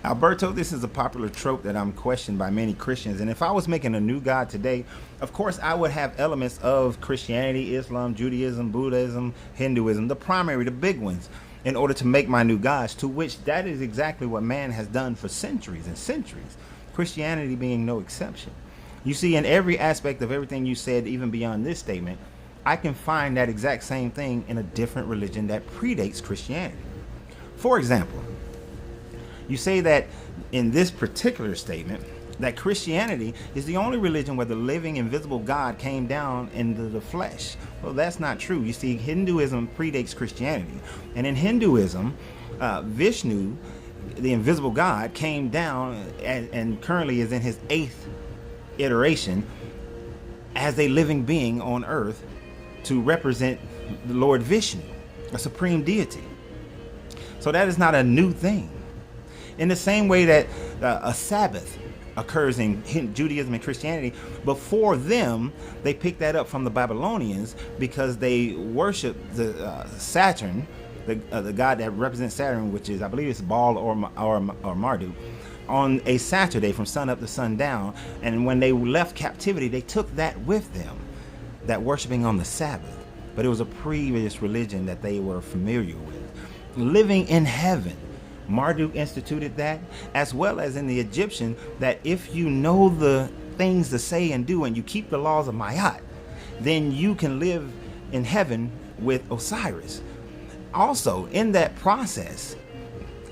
Alberto, this is a popular trope that I'm questioned by many Christians. And if I was making a new God today, of course, I would have elements of Christianity, Islam, Judaism, Buddhism, Hinduism, the primary, the big ones, in order to make my new gods, to which that is exactly what man has done for centuries and centuries, Christianity being no exception. You see, in every aspect of everything you said, even beyond this statement, I can find that exact same thing in a different religion that predates Christianity. For example, you say that in this particular statement that Christianity is the only religion where the living invisible God came down into the flesh. Well, that's not true. You see, Hinduism predates Christianity, and in Hinduism, Vishnu, the invisible God, came down and currently is in his 8th iteration as a living being on earth to represent the Lord Vishnu, a supreme deity. So that is not a new thing. In the same way that a Sabbath occurs in Judaism and Christianity, before them, they picked that up from the Babylonians because they worship the Saturn, the god that represents Saturn, which is, I believe it's Baal or Marduk, on a Saturday from sun up to sundown. And when they left captivity, they took that with them, that worshiping on the Sabbath. But it was a previous religion that they were familiar with. Living in heaven, Marduk instituted that, as well as in the Egyptian, that if you know the things to say and do and you keep the laws of Ma'at, then you can live in heaven with Osiris. Also, in that process,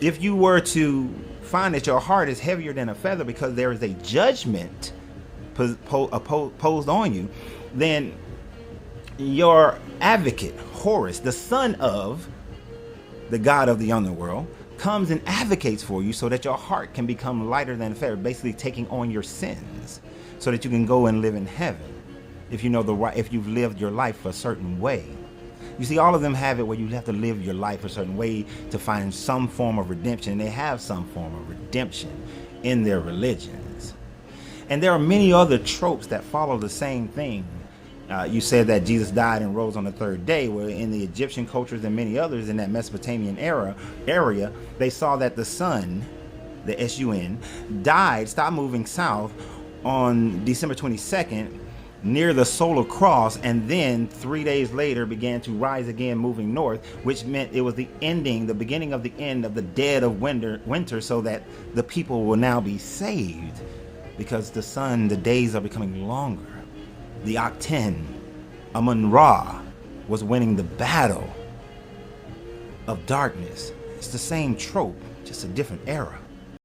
if you were to find that your heart is heavier than a feather because there is a judgment posed on you, then your advocate, Horus, the son of the god of the underworld, comes and advocates for you so that your heart can become lighter than a feather, basically taking on your sins so that you can go and live in heaven if you know the right, if you've lived your life a certain way. You see, all of them have it where you have to live your life a certain way to find some form of redemption, and they have some form of redemption in their religions. And there are many other tropes that follow the same thing. You said that Jesus died and rose on the 3rd day, where in the Egyptian cultures and many others in that Mesopotamian area, they saw that the sun, the sun, died, stopped moving south on December 22nd near the solar cross, and then 3 days later began to rise again moving north, which meant it was the beginning of the end of the dead of winter, so that the people will now be saved because the days are becoming longer. The Aten, Amun-Ra, was winning the battle of darkness. It's the same trope, just a different era.